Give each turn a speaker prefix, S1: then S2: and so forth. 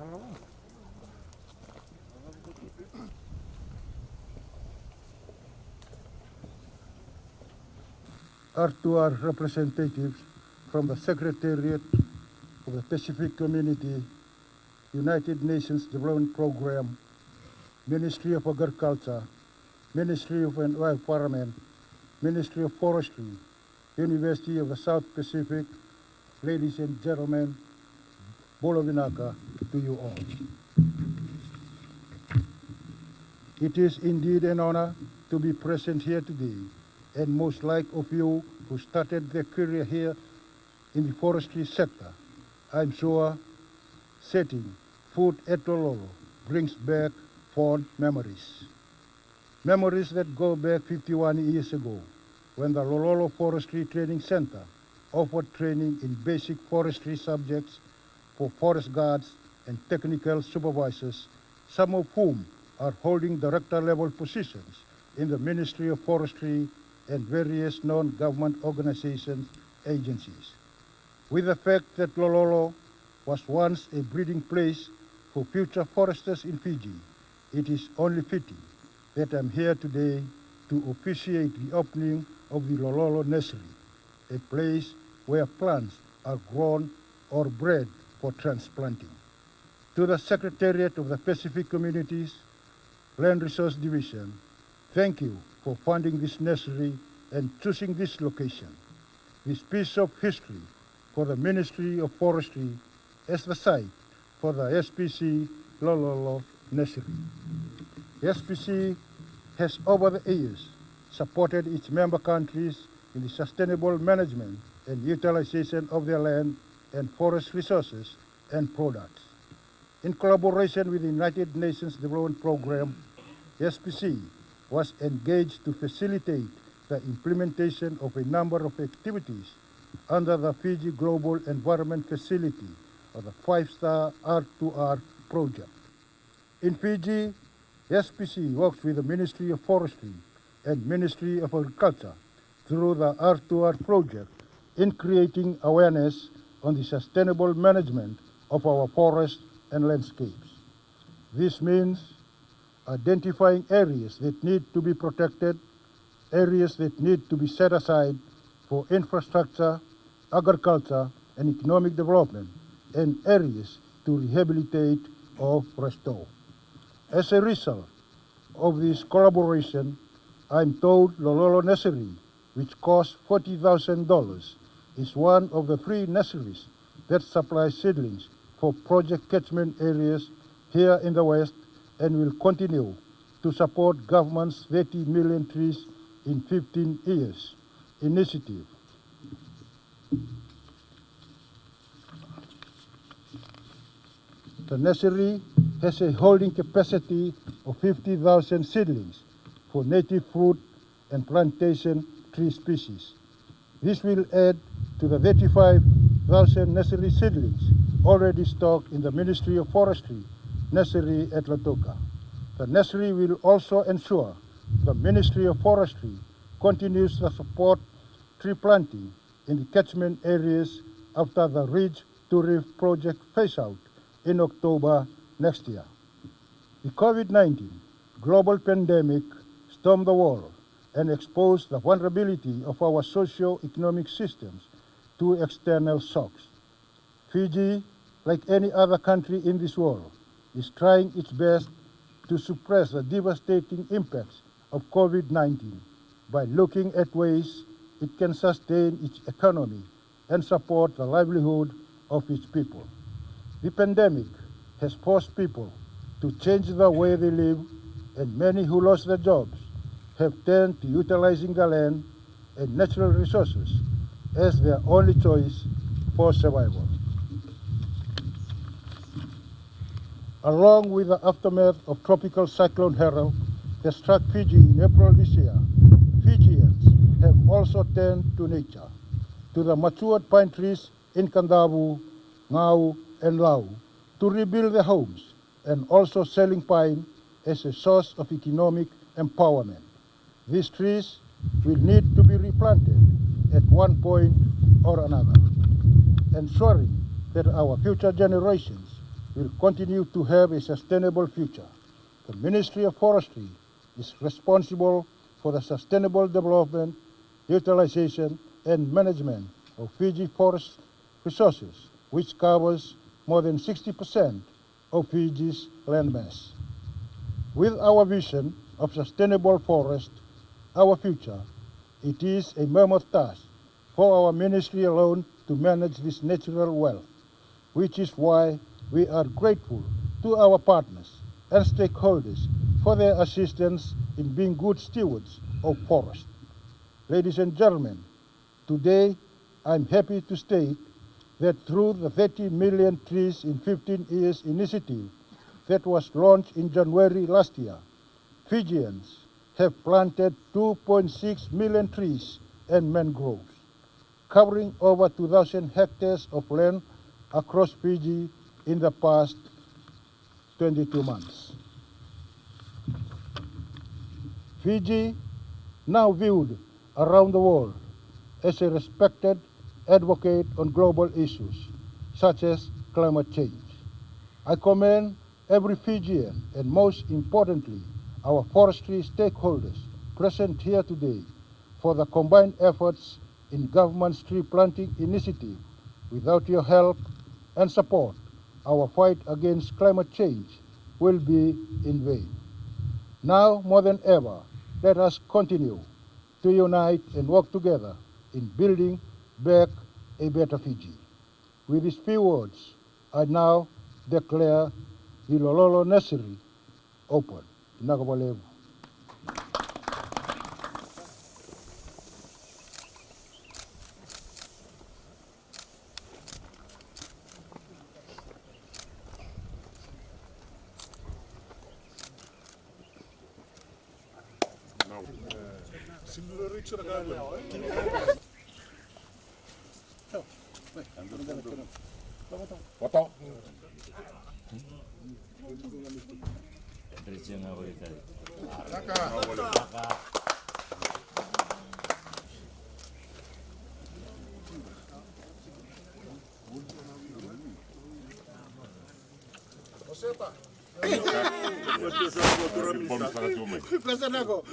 S1: Are to our representatives from the Secretariat of the Pacific Community, United Nations Development Program, Ministry of Agriculture, Ministry of Environment, Ministry of Forestry, University of the South Pacific, ladies and gentlemen, Bolo Vinaka to you all. It is indeed an honor to be present here today, and most like of you who started their career here in the forestry sector, I'm sure setting foot at Lololo brings back fond memories. Memories that go back 51 years ago, when the Lololo Forestry Training Center offered training in basic forestry subjects for forest guards and technical supervisors, some of whom are holding director-level positions in the Ministry of Forestry and various non-government organizations, agencies. With the fact that Lololo was once a breeding place for future foresters in Fiji, it is only fitting that I'm here today to officiate the opening of the Lololo Nursery, a place where plants are grown or bred for transplanting. To the Secretariat of the Pacific Communities Land Resource Division, thank you for funding this nursery and choosing this location, this piece of history for the Ministry of Forestry as the site for the SPC Lololo Nursery. The SPC has over the years supported its member countries in the sustainable management and utilization of their land and forest resources and products. In collaboration with the United Nations Development Program, the SPC was engaged to facilitate the implementation of a number of activities under the Fiji Global Environment Facility, or the 5-star R2R project. In Fiji, the SPC works with the Ministry of Forestry and Ministry of Agriculture through the R2R project in creating awareness on the sustainable management of our forests and landscapes. This means identifying areas that need to be protected, areas that need to be set aside for infrastructure, agriculture, and economic development, and areas to rehabilitate or restore. As a result of this collaboration, I'm told Lololo Nursery, which costs $40,000, is one of the 3 nurseries that supply seedlings for project catchment areas here in the West, and will continue to support government's 30 million trees in 15 years initiative. The nursery has a holding capacity of 50,000 seedlings for native fruit and plantation tree species. This will add to the 35,000 nursery seedlings already stocked in the Ministry of Forestry nursery at Lautoka. The nursery will also ensure the Ministry of Forestry continues to support tree planting in the catchment areas after the Ridge to Reef project phase-out in October next year. The COVID-19 global pandemic stormed the world and exposed the vulnerability of our socio-economic systems to external shocks. Fiji, like any other country in this world, is trying its best to suppress the devastating impacts of COVID-19 by looking at ways it can sustain its economy and support the livelihood of its people. The pandemic has forced people to change the way they live, and many who lost their jobs have turned to utilizing the land and natural resources as their only choice for survival. Along with the aftermath of Tropical Cyclone Harold that struck Fiji in April this year, Fijians have also turned to nature, to the matured pine trees in Kandavu, Ngau, and Lau, to rebuild their homes, and also selling pine as a source of economic empowerment. These trees will need to be replanted at one point or another, ensuring that our future generations will continue to have a sustainable future. The Ministry of Forestry is responsible for the sustainable development, utilization, and management of Fiji forest resources, which covers more than 60% of Fiji's landmass. With our vision of sustainable forest, our future, it is a mammoth task for our ministry alone to manage this natural wealth, which is why we are grateful to our partners and stakeholders for their assistance in being good stewards of forest. Ladies and gentlemen, today I'm happy to state that through the 30 million trees in 15 years initiative that was launched in January last year, Fijians have planted 2.6 million trees and mangroves, covering over 2,000 hectares of land across Fiji in the past 22 months. Fiji, now viewed around the world as a respected advocate on global issues such as climate change. I commend every Fijian and most importantly our forestry stakeholders present here today for the combined efforts in government's tree planting initiative. Without your help and support, our fight against climate change will be in vain. Now more than ever, let us continue to unite and work together in building back a better Fiji. With these few words, I now declare the Lololo Nursery open. Nagabalevu.
S2: Prazer, nego.